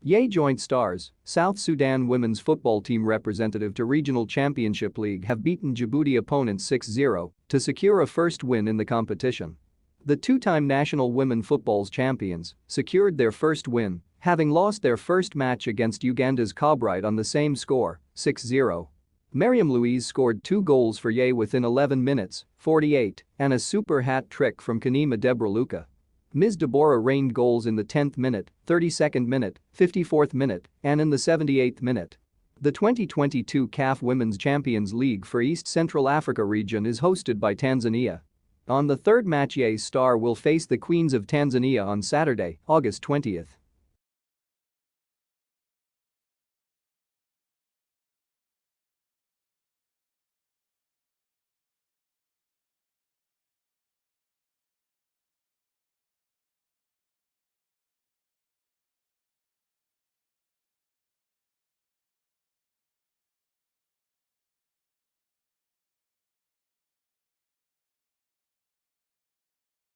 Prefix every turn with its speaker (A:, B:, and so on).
A: Ye joint stars, South Sudan women's football team representative to Regional Championship League have beaten Djibouti opponents 6-0 to secure a first win in the competition. The two-time national women football's champions secured their first win, having lost their first match against Uganda's Cobrite on the same score, 6-0. Mariam Louise scored 2 goals for Ye within 11 minutes, 48, and a super hat trick from Kanima Debraluka. Ms. Deborah rained goals in the 10th minute, 32nd minute, 54th minute, and in the 78th minute. The 2022 CAF Women's Champions League for East Central Africa region is hosted by Tanzania. On the third match, Ye Star will face the Queens of Tanzania on Saturday, August 20th.